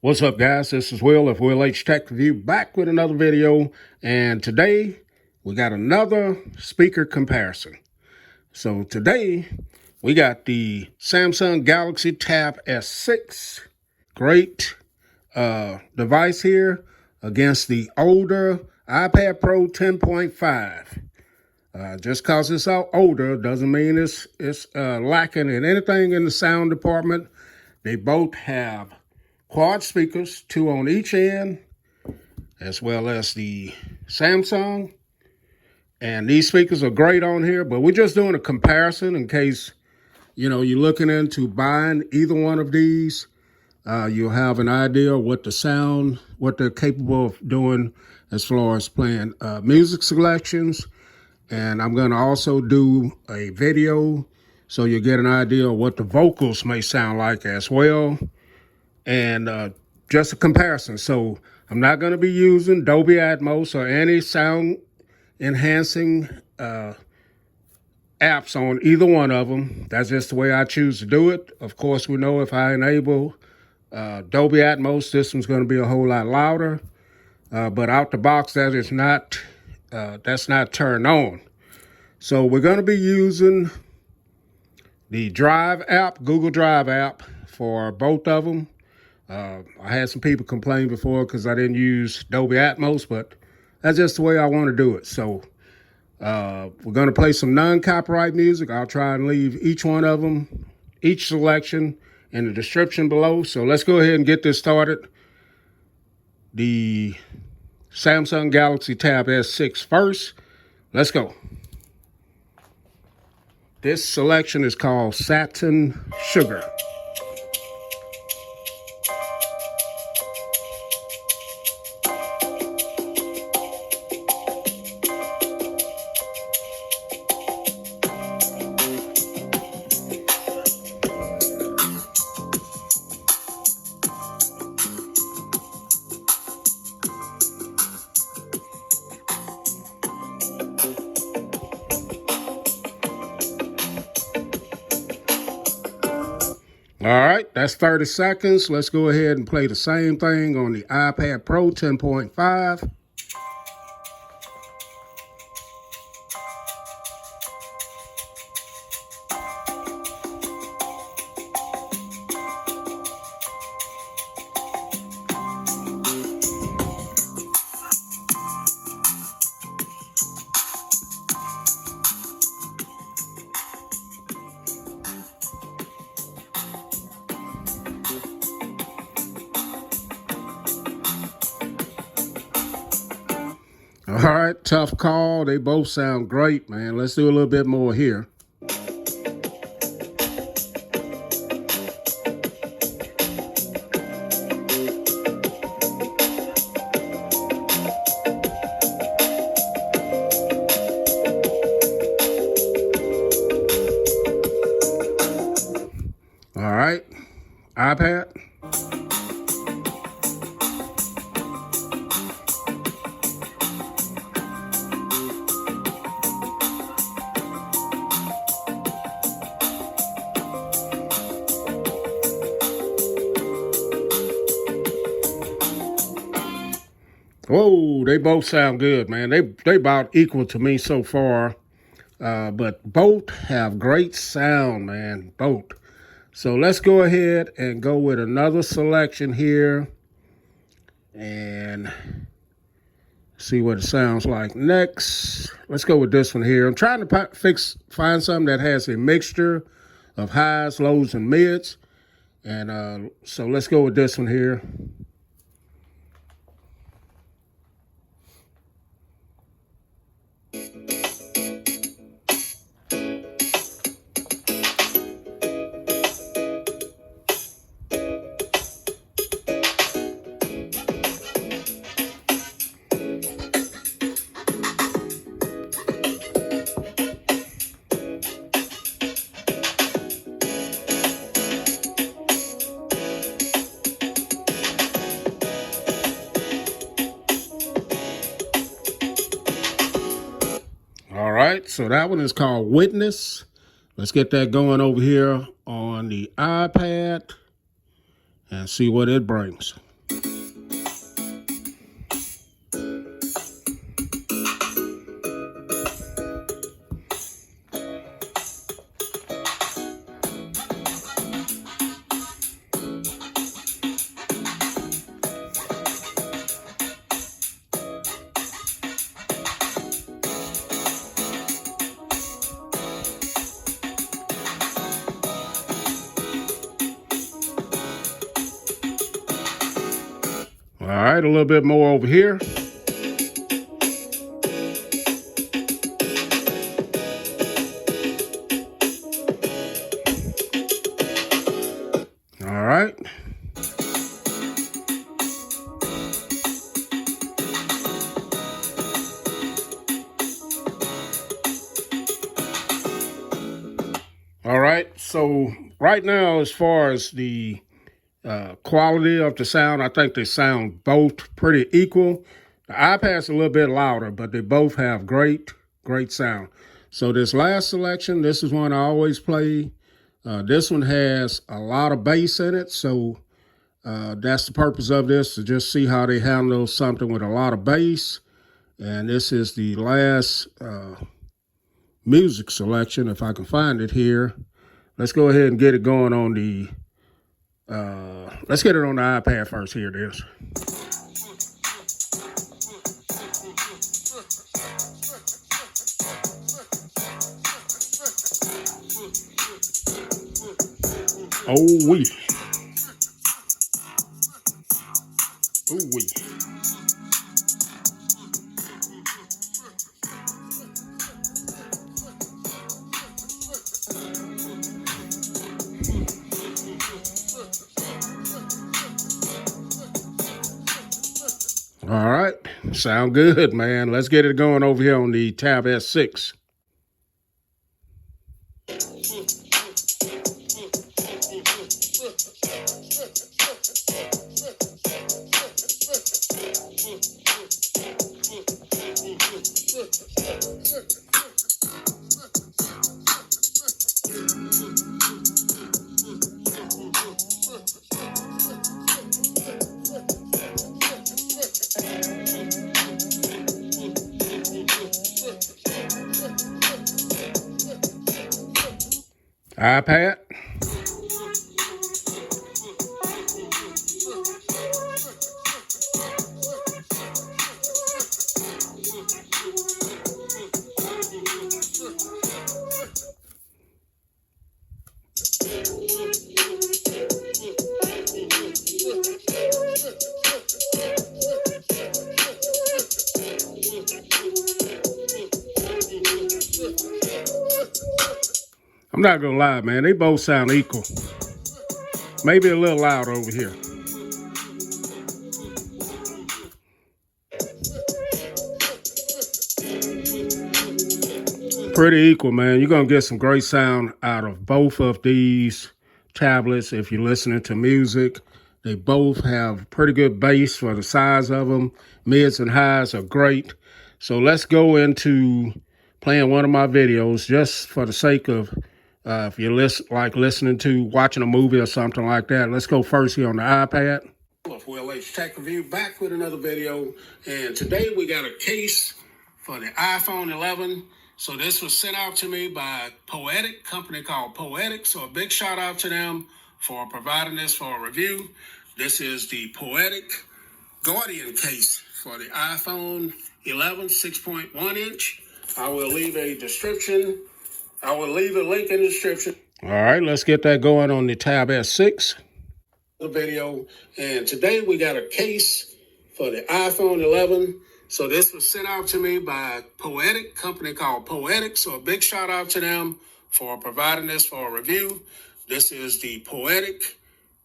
What's up, guys? This is Will of Will H Tech Review, back with another video. And today we got another speaker comparison. So today we got the Samsung Galaxy Tab S6. Great device here against the older iPad Pro 10.5. Just because it's older doesn't mean it's lacking in anything in the sound department. They both have quad speakers, 2 on each end, as well as the Samsung. And these speakers are great on here, but we're just doing a comparison in case, you're looking into buying either one of these. You'll have an idea of what they're capable of doing as far as playing music selections. And I'm going to also do a video so you get an idea of what the vocals may sound like as well. And just a comparison. So I'm not going to be using Dolby Atmos or any sound enhancing apps on either one of them. That's just the way I choose to do it. Of course, we know if I enable Dolby Atmos, this one's going to be a whole lot louder. But out the box, that's not turned on. So we're going to be using the Drive app, Google Drive app, for both of them. I had some people complain before because I didn't use Dolby Atmos, but that's just the way I want to do it. So we're going to play some non-copyright music. I'll try and leave each one of them, each selection, in the description below. So let's go ahead and get this started. The Samsung Galaxy Tab S6 first. Let's go. This selection is called Satin Sugar. All right, that's 30 seconds. Let's go ahead and play the same thing on the iPad Pro 10.5. All right, tough call. They both sound great, man. Let's do a little bit more here. All right, iPad. Whoa, they both sound good, man. They about equal to me so far, but both have great sound, man, both. So let's go ahead and go with another selection here and see what it sounds like next. Let's go with this one here. I'm trying to find something that has a mixture of highs, lows, and mids. And so let's go with this one here. All right, so that one is called Witness. Let's get that going over here on the iPad and see what it brings. All right, a little bit more over here. All right. All right, so right now, as far as the quality of the sound, I think they sound both pretty equal. The iPad's a little bit louder, but they both have great sound. So this last selection, this is one I always play. This one has a lot of bass in it, so that's the purpose of this, to just see how they handle something with a lot of bass. And this is the last music selection, if I can find it here. Let's go ahead and get it going on the, let's get it on the iPad first. Here it is. Oh, wee. Oh, wee. All right, sound good, man. Let's get it going over here on the Tab S6. iPad. I'm not gonna lie, man, they both sound equal. Maybe a little loud over here. Pretty equal, man. You're gonna get some great sound out of both of these tablets if you're listening to music. They both have pretty good bass for the size of them. Mids and highs are great. So let's go into playing one of my videos just for the sake of if you're listening to, watching a movie or something like that. Let's go first here on the iPad. Well, it's Tech Review back with another video. And today we got a case for the iPhone 11. So this was sent out to me by Poetic, company called Poetic. So a big shout out to them for providing this for a review. This is the Poetic Guardian case for the iPhone 11 6.1 inch. I will leave a description. I will leave a link in the description. All right, let's get that going on the Tab S6. The video. And today we got a case for the iPhone 11. So this was sent out to me by Poetic, company called Poetic. So a big shout out to them for providing this for a review. This is the Poetic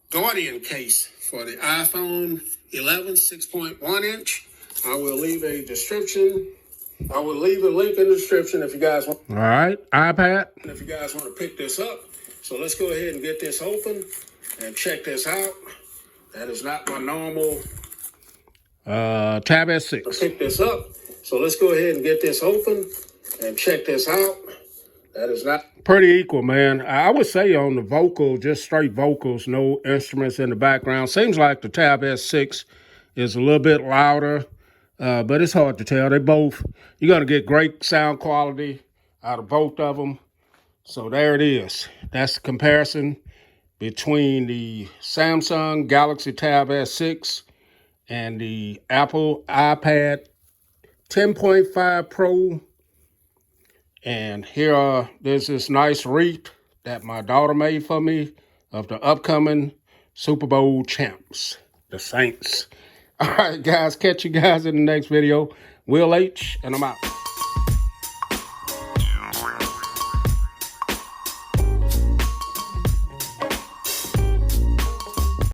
Guardian case for the iPhone 11 6.1 inch. I will leave a description. I will leave a link in the description if you guys want. All right, iPad. If you guys want to pick this up. So let's go ahead and get this open and check this out. That is not my normal Tab S6. Pick this up. So let's go ahead and get this open and check this out. That is not pretty equal, man. I would say on the vocal, just straight vocals, no instruments in the background. Seems like the Tab S6 is a little bit louder, but it's hard to tell. They both, you're going to get great sound quality out of both of them. So there it is. That's the comparison between the Samsung Galaxy Tab S6 and the Apple iPad 10.5 Pro. And there's this nice wreath that my daughter made for me of the upcoming Super Bowl champs, the Saints. All right, guys, catch you guys in the next video. Will H, and I'm out.